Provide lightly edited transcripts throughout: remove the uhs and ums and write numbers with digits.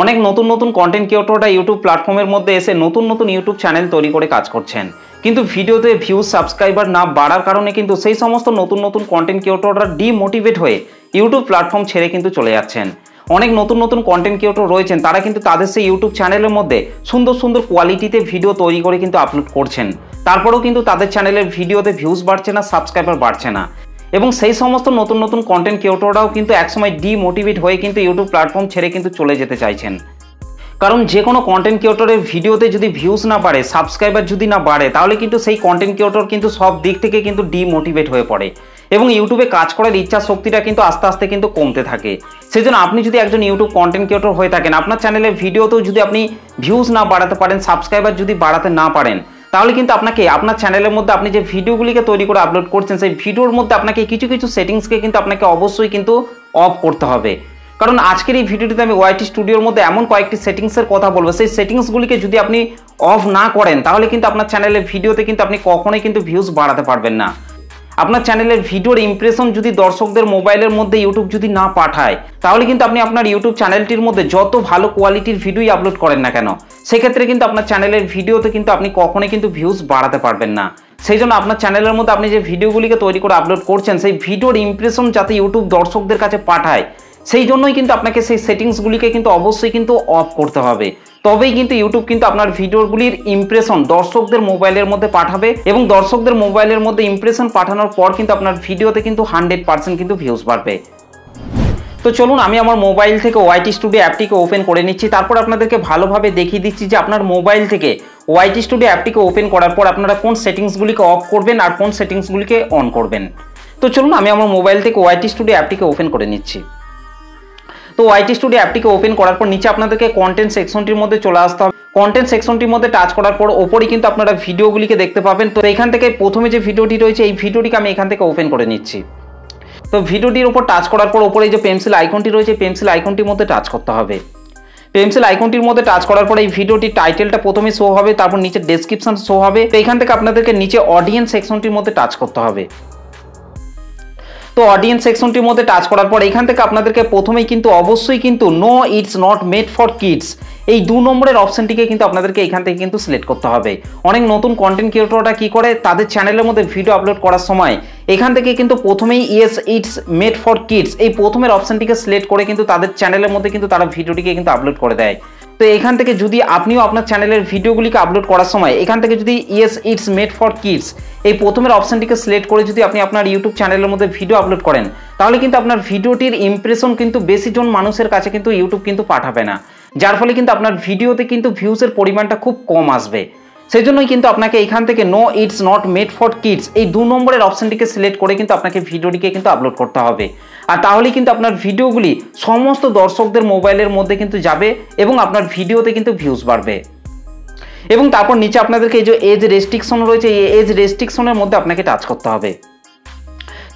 অনেক নতুন নতুন কন্টেন্ট ক্রিয়েটররা ইউটিউব প্ল্যাটফর্মের মধ্যে এসে নতুন নতুন ইউটিউব চ্যানেল তৈরি করে কাজ করছেন, কিন্তু ভিডিওতে ভিউজ সাবস্ক্রাইবার না বাড়ার কারণে কিন্তু সেই সমস্ত নতুন নতুন কন্টেন্ট ক্রিয়েটররা ডিমোটিভেট হয়ে ইউটিউব প্ল্যাটফর্ম ছেড়ে কিন্তু চলে যাচ্ছেন। অনেক নতুন নতুন কন্টেন্ট ক্রিয়েটর রয়েছেন, তারা কিন্তু তাদের সেই ইউটিউব চ্যানেলের মধ্যে সুন্দর সুন্দর কোয়ালিটিতে ভিডিও তৈরি করে কিন্তু আপলোড করছেন, তারপরেও কিন্তু তাদের চ্যানেলের ভিডিওতে ভিউজ বাড়ছে না, সাবস্ক্রাইবার বাড়ছে না। এবং সেই সমস্ত নতুন নতুন কন্টেন্ট ক্রিয়েটররাও কিন্তু একসময় ডিমোটিভেট হয়ে কিন্তু ইউটিউব প্ল্যাটফর্ম ছেড়ে কিন্তু চলে যেতে চাইছেন। কারণ যে কোনো কন্টেন্ট ক্রিয়েটরের ভিডিওতে যদি ভিউজ না বাড়ে, সাবস্ক্রাইবার যদি না বাড়ে, তাহলে কিন্তু সেই কন্টেন্ট ক্রিয়েটর কিন্তু সব দিক থেকে কিন্তু ডিমোটিভেট হয়ে পড়ে এবং ইউটিউবে কাজ করার ইচ্ছা শক্তিটা কিন্তু আস্তে আস্তে কিন্তু কমতে থাকে। সেই জন্য আপনি যদি একজন ইউটিউব কন্টেন্ট ক্রিয়েটর হয়ে থাকেন, আপনার চ্যানেলের ভিডিওতেও যদি আপনি ভিউজ না বাড়াতে পারেন, সাবস্ক্রাইবার যদি বাড়াতে না পারেন, তাহলে কিন্তু আপনাকে আপনার চ্যানেলের মধ্যে আপনি যে ভিডিওগুলিকে তৈরি করে আপলোড করছেন, সেই ভিডিওর মধ্যে আপনাকে কিছু কিছু সেটিংসকে কিন্তু আপনাকে অবশ্যই কিন্তু অফ করতে হবে। কারণ আজকের এই ভিডিওটিতে আমি ওয়াইটি স্টুডিওর মধ্যে এমন কয়েকটি সেটিংসের কথা বলবো, সেই সেটিংসগুলিকে যদি আপনি অফ না করেন, তাহলে কিন্তু আপনার চ্যানেলের ভিডিওতে কিন্তু আপনি কখনোই কিন্তু ভিউজ বাড়াতে পারবেন না। আপনার চ্যানেলের ভিডিওর ইমপ্রেশন যদি দর্শকদের মোবাইলের মধ্যে ইউটিউব যদি না পাঠায়, তাহলে কিন্তু আপনি আপনার ইউটিউব চ্যানেলটির মধ্যে যত ভালো কোয়ালিটির ভিডিওই আপলোড করেন না কেন, সেক্ষেত্রে কিন্তু আপনার চ্যানেলের ভিডিওতে কিন্তু আপনি কখনোই কিন্তু ভিউজ বাড়াতে পারবেন না। সেই জন্য আপনার চ্যানেলের মধ্যে আপনি যে ভিডিওগুলিকে তৈরি করে আপলোড করছেন, সেই ভিডিওর ইমপ্রেশন যাতে ইউটিউব দর্শকদের কাছে পাঠায়, সেই জন্যই কিন্তু আপনাকে সেই সেটিংসগুলিকে কিন্তু অবশ্যই কিন্তু অফ করতে হবে। তবেই কিন্তু ইউটিউব কিন্তু আপনার ভিডিওগুলির ইমপ্রেশন দর্শকদের মোবাইলের মধ্যে পাঠাবে এবং দর্শকদের মোবাইলের মধ্যে ইমপ্রেশন পাঠানোর পর কিন্তু আপনার ভিডিওতে কিন্তু 100% কিন্তু ভিউজ বাড়বে। তো চলুন আমি আমার মোবাইল থেকে ওয়াইটি স্টুডিও অ্যাপটিকে ওপেন করে নিচ্ছি, তারপর আপনাদেরকে ভালোভাবে দেখিয়ে দিচ্ছি যে আপনার মোবাইল থেকে ওয়াইটি স্টুডিও অ্যাপটিকে ওপেন করার পর আপনারা কোন সেটিংসগুলিকে অফ করবেন আর কোন সেটিংসগুলিকে অন করবেন। তো চলুন আমি আমার মোবাইল থেকে ওয়াইটি স্টুডিও অ্যাপটিকে ওপেন করে নিচ্ছি। তো ওয়াইটি স্টুডিও অ্যাপটিকে ওপেন করার পর নিচে আপনাদেরকে কন্টেন্ট সেকশনটির মধ্যে চলে আসতে হবে। কন্টেন্ট সেকশনটির মধ্যে টাচ করার পর ওপরেই কিন্তু আপনারা ভিডিওগুলিকে দেখতে পাবেন। তো এখান থেকে প্রথমে যে ভিডিওটি রয়েছে, এই ভিডিওটিকে আমি এখান থেকে ওপেন করে নিচ্ছি। তো ভিডিওটির উপর টাচ করার পর ওপরে যে পেন্সিল আইকনটি রয়েছে, পেন্সিল আইকনটির মধ্যে টাচ করতে হবে। পেন্সিল আইকনটির মধ্যে টাচ করার পর এই ভিডিওটির টাইটেলটা প্রথমে শো হবে, তারপর নিচে ডেসক্রিপশন শো হবে। তো এখান থেকে আপনাদেরকে নিচে অডিয়েন্স সেকশনটির মধ্যে টাচ করতে হবে। তো অডিয়েন্স সেকশনটির মধ্যে টাচ করার পর এখান থেকে আপনাদেরকে প্রথমেই কিন্তু অবশ্যই কিন্তু no it's not made for kids এই 2 নম্বরের অপশনটিকে কিন্তু আপনাদেরকে এখান থেকে কিন্তু সিলেক্ট করতে হবে। অনেক নতুন কন্টেন্ট ক্রিয়েটররা কি করে, তাদের চ্যানেলের মধ্যে ভিডিও আপলোড করার সময় এখান থেকে কিন্তু প্রথমেই yes it's made for kids এই প্রথমের অপশনটিকে সিলেক্ট করে কিন্তু তাদের চ্যানেলের মধ্যে কিন্তু তারা ভিডিওটিকে কিন্তু আপলোড করে দেয়। তো এখান থেকে যদি আপনিও আপনার চ্যানেলের ভিডিওগুলিকে আপলোড করার সময় এখান থেকে যদি yes it's made for kids এই প্রথমের অপশনটিকে সিলেক্ট করে যদি আপনি আপনার ইউটিউব চ্যানেলের মধ্যে ভিডিও আপলোড করেন, তাহলে কিন্তু আপনার ভিডিওটির ইমপ্রেশন কিন্তু বেশি জন মানুষের কাছে কিন্তু ইউটিউব কিন্তু পাঠাবে না, যার ফলে কিন্তু আপনার ভিডিওতে কিন্তু ভিউজের পরিমাণটা খুব কম আসবে। সেই জন্যই কিন্তু আপনাকে এখান থেকে no it's not made for kids এই 2 নম্বরের অপশনটিকে সিলেক্ট করে কিন্তু আপনাকে ভিডিওটিকে কিন্তু আপলোড করতে হবে। আর তাহলে কিন্তু আপনার ভিডিওগুলি সমস্ত দর্শকদের মোবাইলের মধ্যে কিন্তু যাবে এবং আপনার ভিডিওতে কিন্তু ভিউজ বাড়বে। এবং তারপর নিচে আপনাদেরকে এই যে এজ রেস্ট্রিকশন রয়েছে, এই এজ রেস্ট্রিকশনের মধ্যে আপনাকে টাচ করতে হবে।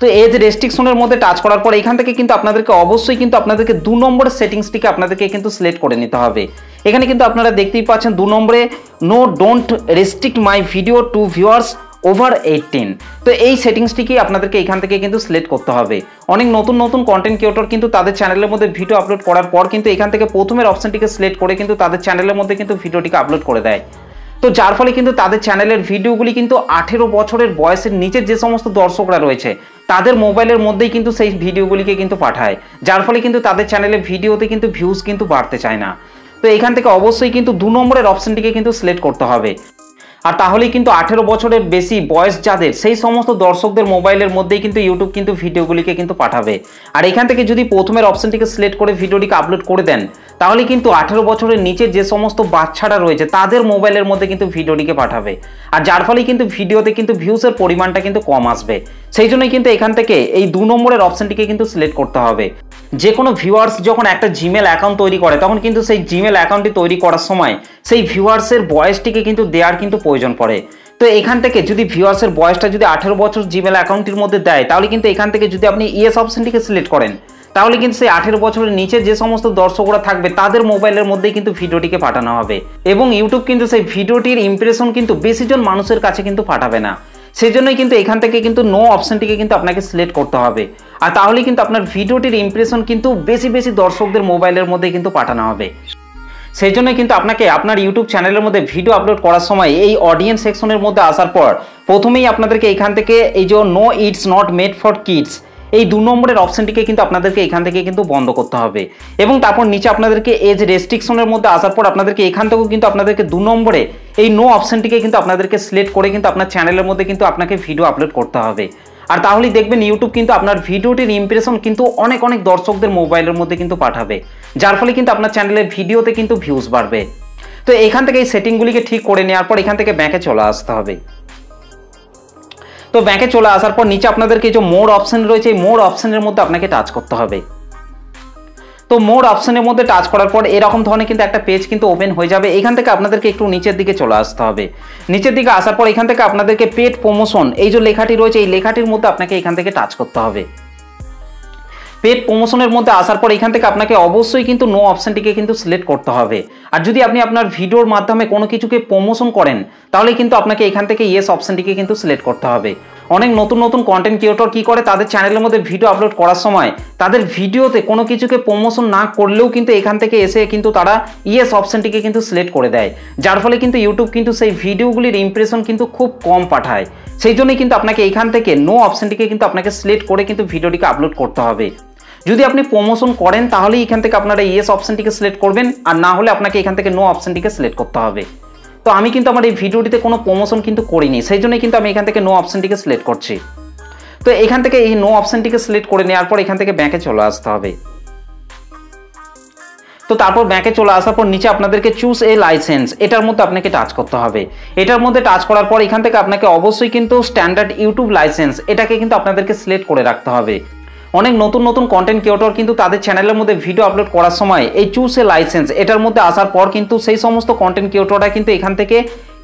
তো এজ রেস্ট্রিকশনের মধ্যে টাচ করার পর এখান থেকে কিন্তু আপনাদেরকে অবশ্যই কিন্তু আপনাদেরকে 2 নম্বরের সেটিংসটিকে আপনাদেরকে কিন্তু সিলেক্ট করে নিতে হবে। এখানে কিন্তু আপনারা দেখতেই পাচ্ছেন 2 নম্বরে no don't restrict my video to viewers over 18। তো এই সেটিংসটিকে আপনাদেরকে এখান থেকে কিন্তু সিলেক্ট করতে হবে। অনেক নতুন নতুন কন্টেন্ট ক্রিয়েটর কিন্তু তাদের চ্যানেলের মধ্যে ভিডিও আপলোড করার পর কিন্তু এখান থেকে প্রথমের অপশনটিকে সিলেক্ট করে কিন্তু তাদের চ্যানেলের মধ্যে কিন্তু ভিডিওটিকে আপলোড করে দেয়। তো যার ফলে কিন্তু তাদের চ্যানেলের ভিডিওগুলি কিন্তু 18 বছরের বয়সের নিচের যে সমস্ত দর্শকরা রয়েছে তাদের মোবাইলের মধ্যেই কিন্তু সেই ভিডিওগুলিকে কিন্তু পাঠায়, যার ফলে কিন্তু তাদের চ্যানেলের ভিডিওতে কিন্তু ভিউজ কিন্তু বাড়তে চায় না। তো এখান থেকে অবশ্যই কিন্তু 2 নম্বরের অপশনটিকে কিন্তু সিলেক্ট করতে হবে। আর তাহলেই কিন্তু 18 বছরের বেশি বয়স যাদের সেই সমস্ত দর্শকদের মোবাইলের মধ্যেই কিন্তু ইউটিউব কিন্তু ভিডিওগুলিকে কিন্তু পাঠাবে। আর এখান থেকে যদি প্রথমের অপশনটিকে সিলেক্ট করে ভিডিওটিকে আপলোড করে দেন, তাহলে কিন্তু 18 বছরের নিচে যে সমস্ত বাচ্চারা রয়েছে তাদের মোবাইলের মধ্যে কিন্তু ভিডিওটিকে পাঠাবে। আর যার ফলে কিন্তু ভিডিওতে কিন্তু ভিউজের পরিমাণটা কিন্তু কম আসবে। সেই জন্যই কিন্তু এখান থেকে এই 2 নম্বরের অপশনটিকে কিন্তু সিলেক্ট করতে হবে। যে কোনো ভিউয়ার্স যখন একটা জিমেল অ্যাকাউন্ট তৈরি করে, তখন কিন্তু সেই জিমেল অ্যাকাউন্টটি তৈরি করার সময় সেই ভিউয়ার্সের বয়সটিকে কিন্তু দেওয়ার কিন্তু প্রয়োজন পড়ে। তো এখান থেকে যদি ভিউয়ার্সের বয়সটা যদি 18 বছর জিমেল অ্যাকাউন্টের মধ্যে দেয়, তাহলে কিন্তু এখান থেকে যদি আপনি ইয়েস অপশনটিকে সিলেক্ট করেন, তাহলে কিন্তু সেই 18 বছরের নিচে যে সমস্ত দর্শকরা থাকবে তাদের মোবাইলের মধ্যেই কিন্তু ভিডিওটিকে পাঠানো হবে এবং ইউটিউব কিন্তু সেই ভিডিওটির ইমপ্রেশন কিন্তু বেশি জন মানুষের কাছে কিন্তু পাঠাবে না। সেই জন্যই কিন্তু এখান থেকে কিন্তু নো অপশনটিকে কিন্তু আপনাকে সিলেক্ট করতে হবে। আর তাহলে কিন্তু আপনার ভিডিওটির ইমপ্রেশন কিন্তু বেশি বেশি দর্শকদের মোবাইলের মধ্যে কিন্তু পাঠানো হবে। সেই জন্য কিন্তু আপনাকে আপনার ইউটিউব চ্যানেলের মধ্যে ভিডিও আপলোড করার সময় এই অডিয়েন্স সেকশনের মধ্যে আসার পর প্রথমেই আপনাদেরকে এখান থেকে এই যে no it's not made for kids এই 2 নম্বরের অপশনটিকে কিন্তু আপনাদেরকে এখান থেকে কিন্তু বন্ধ করতে হবে। এবং তারপর নিচে আপনাদেরকে এজ রেস্ট্রিকশনের মধ্যে আসার পর আপনাদেরকে এখান থেকেও কিন্তু আপনাদেরকে 2 নম্বরে এই নো অপশনটিকে কিন্তু আপনাদেরকে সিলেক্ট করে কিন্তু আপনার চ্যানেলের মধ্যে কিন্তু আপনাকে ভিডিও আপলোড করতে হবে। আর তাহলেই দেখবেন ইউটিউব কিন্তু আপনার ভিডিওটির ইমপ্রেশন কিন্তু অনেক অনেক দর্শকদের মোবাইলের মধ্যে কিন্তু পাঠাবে, যার ফলে কিন্তু আপনার চ্যানেলের ভিডিওতে কিন্তু ভিউজ বাড়বে। তো এখান থেকে এই সেটিংগুলিকে ঠিক করে নেওয়ার পর এখান থেকে ব্যাকে চলে আসতে হবে। তো ব্যাকে চলে আসার পর নিচে আপনাদেরকে যে মোর অপশন রয়েছে এই মোর অপশনের মধ্যে আপনাকে টাচ করতে হবে। তো মোর অপশনের মধ্যে টাচ করার পর এরকম ধরনের কিন্তু একটা পেজ কিন্তু ওপেন হয়ে যাবে। এখান থেকে আপনাদেরকে একটু নিচের দিকে চলে আসতে হবে। নিচের দিকে আসার পর এখান থেকে আপনাদেরকে পেড প্রমোশন এই যে লেখাটি রয়েছে এই লেখাটির মধ্যে আপনাকে এখান থেকে টাচ করতে হবে। পেড প্রমোশনের মধ্যে আসার পর এখান থেকে আপনাকে অবশ্যই কিন্তু নো অপশনটিকে কিন্তু সিলেক্ট করতে হবে। আর যদি আপনি আপনার ভিডিওর মাধ্যমে কোনো কিছুকে প্রমোশন করেন তাহলে কিন্তু আপনাকে এখান থেকে ইয়েস অপশনটিকে কিন্তু সিলেক্ট করতে হবে। অনেক নতুন নতুন কন্টেন্ট ক্রিয়েটর কি করে তাদের চ্যানেলের মধ্যে ভিডিও আপলোড করার সময় তাদের ভিডিওতে কোনো কিছুকে প্রমোশন না করলেও কিন্তু এখান থেকে এসে কিন্তু তারা ইয়েস অপশনটিকে কিন্তু সিলেক্ট করে দেয়, যার ফলে কিন্তু ইউটিউব কিন্তু সেই ভিডিওগুলির ইমপ্রেশন কিন্তু খুব কম পাঠায়। সেই জন্যই কিন্তু আপনাকে এখান থেকে নো অপশনটিকে কিন্তু আপনাকে সিলেক্ট করে কিন্তু ভিডিওটিকে আপলোড করতে হবে। যদি আপনি প্রমোশন করেন তাহলেই এখান থেকে আপনারা ইয়েস অপশনটিকে সিলেক্ট করবেন, আর না হলে আপনাকে এখান থেকে নো অপশনটিকে সিলেক্ট করতে হবে। তো আমি কিন্তু আমার এই ভিডিওটিতে কোনো প্রমোশন কিন্তু করিনি, সেই জন্যই কিন্তু আমি এখান থেকে নো অপশনটিকে সিলেক্ট করছি। তো এখান থেকে এই নো অপশনটিকে সিলেক্ট করে নেওয়ার পর এখান থেকে ব্যাকে চলে আসতে হবে। তো তারপর ব্যাকে চলে আসার পর নিচে আপনাদেরকে চুজ এ লাইসেন্স এটার মধ্যে আপনাকে টাচ করতে হবে। এটার মধ্যে টাচ করার পর এখান থেকে আপনাকে অবশ্যই কিন্তু স্ট্যান্ডার্ড ইউটিউব লাইসেন্স এটাকে কিন্তু আপনাদেরকে সিলেক্ট করে রাখতে হবে। অনেক নতুন নতুন কন্টেন্ট ক্রিয়েটর কিন্তু তাদের চ্যানেলের মধ্যে ভিডিও আপলোড করার সময় এই চুজ এ লাইসেন্স এটার মধ্যে আসার পর কিন্তু সেই সমস্ত কন্টেন্ট ক্রিয়েটররা কিন্তু এখান থেকে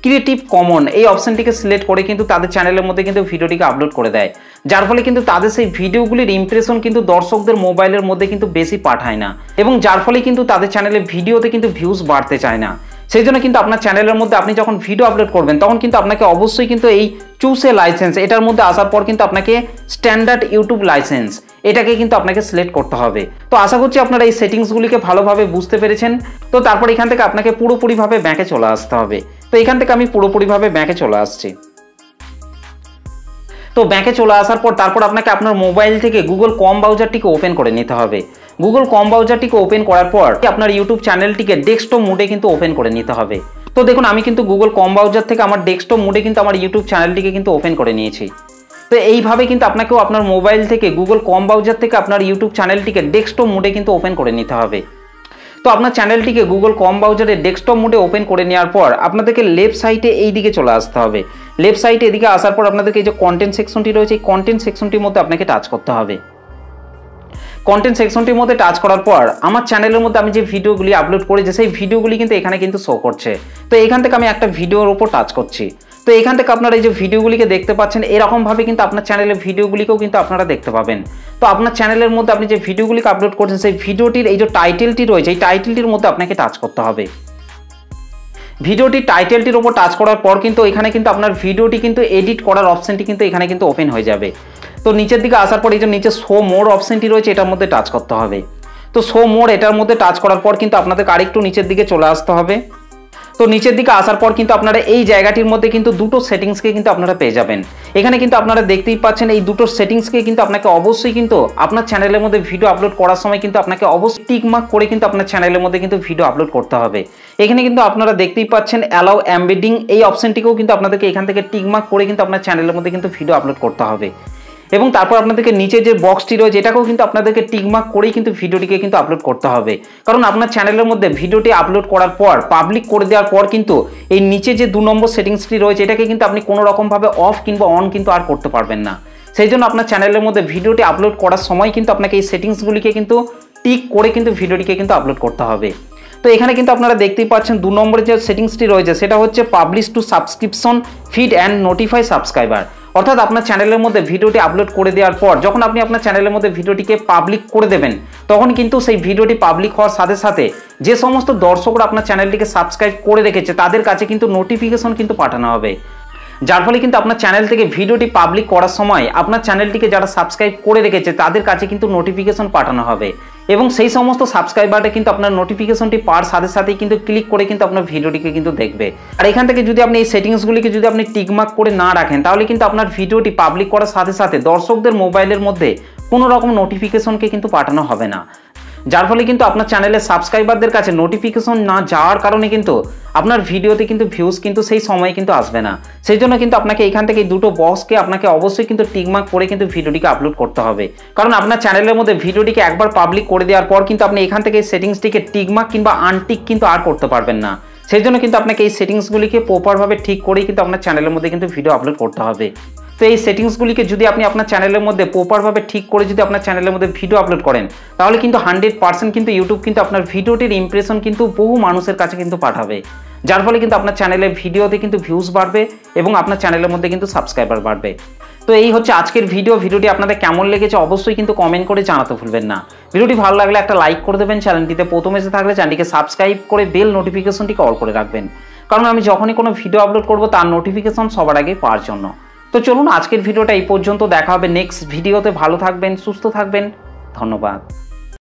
ক্রিয়েটিভ কমন এই অপশনটিকে সিলেক্ট করে কিন্তু তাদের চ্যানেলের মধ্যে কিন্তু ভিডিওটিকে আপলোড করে দেয়, যার ফলে কিন্তু তাদের সেই ভিডিওগুলির ইমপ্রেশন কিন্তু দর্শকদের মোবাইলের মধ্যে কিন্তু বেশি পাঠায় না, এবং যার ফলে কিন্তু তাদের চ্যানেলের ভিডিওতে কিন্তু ভিউজ বাড়তে চায় না। সেই জন্য কিন্তু আপনার চ্যানেলের মধ্যে আপনি যখন ভিডিও আপলোড করবেন তখন কিন্তু আপনাকে অবশ্যই কিন্তু এই চুজ এ লাইসেন্স এটার মধ্যে আসার পর কিন্তু আপনাকে স্ট্যান্ডার্ড ইউটিউব লাইসেন্স এটাকে কিন্তু আপনাকে সিলেক্ট করতে হবে। তো আশা করছি আপনারা এই সেটিংসগুলিকে ভালোভাবে বুঝতে পেরেছেন। তো তারপর এখান থেকে আপনাকে পুরোপুরিভাবে ব্যাকে চলে আসতে হবে। তো এখান থেকে আমি পুরোপুরিভাবে ব্যাকে চলে আসছি। তো ব্যাকে চলে আসার পর তারপর আপনাকে আপনার মোবাইল থেকে গুগল ক্রোম ব্রাউজারটিকে ওপেন করে নিতে হবে। গুগল ক্রোম ব্রাউজারটিকে ওপেন করার পর আপনার ইউটিউব চ্যানেলটিকে ডেস্কটপ মোডে কিন্তু ওপেন করে নিতে হবে। তো দেখুন আমি কিন্তু গুগল ক্রোম ব্রাউজার থেকে আমার ডেস্কটপ মোডে কিন্তু আমার ইউটিউব চ্যানেলটিকে কিন্তু ওপেন করে নিয়েছি। তো এইভাবে কিন্তু আপনাকেও আপনার মোবাইল থেকে গুগল ক্রোম ব্রাউজার থেকে আপনার ইউটিউব চ্যানেলটিকে ডেস্কটপ মোডে কিন্তু ওপেন করে নিতে হবে। তো আপনার চ্যানেলটিকে গুগল ক্রোম ব্রাউজারে ডেস্কটপ মোডে ওপেন করে নেওয়ার পর আপনাদেরকে লেফট সাইডে এই দিকে চলে আসতে হবে। লেফট সাইডে এদিকে আসার পর আপনাদেরকে এই যে কন্টেন্ট সেকশনটি রয়েছে এই কন্টেন্ট সেকশনটির মধ্যে আপনাকে টাচ করতে হবে। কন্টেন্ট সেকশনটির মধ্যে টাচ করার পর আমার চ্যানেলের মধ্যে আমি যে ভিডিওগুলি আপলোড করেছি সেই ভিডিওগুলি কিন্তু এখানে কিন্তু শো করছে। তো এখান থেকে আমি একটা ভিডিওর উপর টাচ করছি। তো এখান থেকে আপনারা এই যে ভিডিওগুলিকে দেখতে পাচ্ছেন এরকমভাবে কিন্তু আপনার চ্যানেলের ভিডিওগুলিকেও কিন্তু আপনারা দেখতে পাবেন। তো আপনার চ্যানেলের মধ্যে আপনি যে ভিডিওগুলিকে আপলোড করছেন সেই ভিডিওটির এই যে টাইটেলটি রয়েছে এই টাইটেলটির মধ্যে আপনাকে টাচ করতে হবে। ভিডিওটির টাইটেলটির উপর টাচ করার পর কিন্তু এখানে কিন্তু আপনার ভিডিওটি কিন্তু এডিট করার অপশনটি কিন্তু এখানে কিন্তু ওপেন হয়ে যাবে। তো নিচের দিকে আসার পর এই যে নিচে শো মোর অপশনটি রয়েছে এটার মধ্যে টাচ করতে হবে। তো শো মোর এটার মধ্যে টাচ করার পর কিন্তু আপনাদের আরেকটু নিচের দিকে চলে আসতে হবে। তো নিচের দিকে আসার পর কিন্তু আপনারা এই জায়গাটির মধ্যে কিন্তু দুটো সেটিংসকে কিন্তু আপনারা পেয়ে যাবেন। এখানে কিন্তু আপনারা দেখতেই পাচ্ছেন এই দুটো সেটিংসকে কিন্তু আপনাকে অবশ্যই কিন্তু আপনার চ্যানেলের মধ্যে ভিডিও আপলোড করার সময় কিন্তু আপনাকে অবশ্যই টিক মার্ক করে কিন্তু আপনার চ্যানেলের মধ্যে কিন্তু ভিডিও আপলোড করতে হবে। এখানে কিন্তু আপনারা দেখতেই পাচ্ছেন অ্যালাউ এমবেডিং এই অপশনটিকেও কিন্তু আপনাদেরকে এখান থেকে টিক মার্ক করে কিন্তু আপনার চ্যানেলের মধ্যে কিন্তু ভিডিও আপলোড করতে হবে। এবং তারপর আপনাদেরকে নিচে যে বক্সটি রয়েছে এটাকেও কিন্তু আপনাদেরকে টিক মার্ক করেই কিন্তু ভিডিওটিকে কিন্তু আপলোড করতে হবে, কারণ আপনার চ্যানেলের মধ্যে ভিডিওটি আপলোড করার পর পাবলিক করে দেওয়ার পর কিন্তু এই নিচে যে 2 নম্বর সেটিংসটি রয়েছে এটাকে কিন্তু আপনি কোনো রকমভাবে অফ কিংবা অন কিন্তু আর করতে পারবেন না। সেই জন্য আপনার চ্যানেলের মধ্যে ভিডিওটি আপলোড করার সময় কিন্তু আপনাকে এই সেটিংসগুলিকে কিন্তু টিক করে কিন্তু ভিডিওটিকে কিন্তু আপলোড করতে হবে। তো এখানে কিন্তু আপনারা দেখতেই পাচ্ছেন 2 নম্বরের যে সেটিংসটি রয়েছে সেটা হচ্ছে publish two subscription feed and notify subscriber, অর্থাৎ আপনার চ্যানেলের মধ্যে ভিডিওটি আপলোড করে দেওয়ার পর যখন আপনি আপনার চ্যানেলের মধ্যে ভিডিওটিকে পাবলিক করে দেবেন তখন কিন্তু সেই ভিডিওটি পাবলিক হওয়ার সাথে সাথে যে সমস্ত দর্শকরা আপনার চ্যানেলটিকে সাবস্ক্রাইব করে রেখেছে তাদের কাছে কিন্তু নোটিফিকেশন কিন্তু পাঠানো হবে। যার ফলে কিন্তু আপনার চ্যানেল থেকে ভিডিওটি পাবলিক করার সময় আপনার চ্যানেলটিকে যারা সাবস্ক্রাইব করে রেখেছে তাদের কাছে কিন্তু নোটিফিকেশন পাঠানো হবে এবং সেই সমস্ত সাবস্ক্রাইবারটা কিন্তু আপনার নোটিফিকেশনটি পাওয়ার সাথে সাথেই কিন্তু ক্লিক করে কিন্তু আপনার ভিডিওটিকে কিন্তু দেখবে। আর এখান থেকে যদি আপনি এই সেটিংসগুলিকে যদি আপনি টিকমার্ক করে না রাখেন তাহলে কিন্তু আপনার ভিডিওটি পাবলিক করার সাথে সাথে দর্শকদের মোবাইলের মধ্যে কোনো রকম নোটিফিকেশনকে কিন্তু পাঠানো হবে না, যার ফলে কিন্তু আপনার চ্যানেলের সাবস্ক্রাইবারদের কাছে নোটিফিকেশন না যাওয়ার কারণে কিন্তু আপনার ভিডিওতে কিন্তু ভিউজ কিন্তু সেই সময় কিন্তু আসবে না। সেই জন্য কিন্তু আপনাকে এখান থেকে দুটো বক্সকে আপনাকে অবশ্যই কিন্তু টিকমার্ক করে কিন্তু ভিডিওটিকে আপলোড করতে হবে, কারণ আপনার চ্যানেলের মধ্যে ভিডিওটিকে একবার পাবলিক করে দেওয়ার পর কিন্তু আপনি এখান থেকে সেটিংসটিকে টিকমার্ক কিংবা আনটিক কিন্তু আর করতে পারবেন না। সেই জন্য কিন্তু আপনাকে এই সেটিংসগুলিকে প্রপারভাবে ঠিক করেই কিন্তু আপনার চ্যানেলের মধ্যে কিন্তু ভিডিও আপলোড করতে হবে। তো এই সেটিংসগুলিকে যদি আপনি আপনার চ্যানেলের মধ্যে প্রপারভাবে ঠিক করে যদি আপনার চ্যানেলের মধ্যে ভিডিও আপলোড করেন তাহলে কিন্তু 100% কিন্তু ইউটিউব কিন্তু আপনার ভিডিওটির ইমপ্রেশন কিন্তু বহু মানুষের কাছে কিন্তু পাঠাবে, যার ফলে কিন্তু আপনার চ্যানেলের ভিডিওতে কিন্তু ভিউজ বাড়বে এবং আপনার চ্যানেলের মধ্যে কিন্তু সাবস্ক্রাইবার বাড়বে। তো এই হচ্ছে আজকের ভিডিওটি আপনাদের কেমন লেগেছে অবশ্যই কিন্তু কমেন্ট করে জানাতে ভুলবেন না। ভিডিওটি ভালো লাগলে একটা লাইক করে দেবেন, চ্যানেলটিতে প্রথম এসে থাকলে চ্যানেলটিকে সাবস্ক্রাইব করে বেল নোটিফিকেশনটিকে অল করে রাখবেন, কারণ আমি যখনই কোনো ভিডিও আপলোড করব তার নোটিফিকেশন সবার আগে পাওয়ার জন্য। তো চলুন আজকের ভিডিওটা এই পর্যন্ত, দেখা হবে নেক্সট ভিডিওতে। ভালো থাকবেন, সুস্থ থাকবেন, ধন্যবাদ।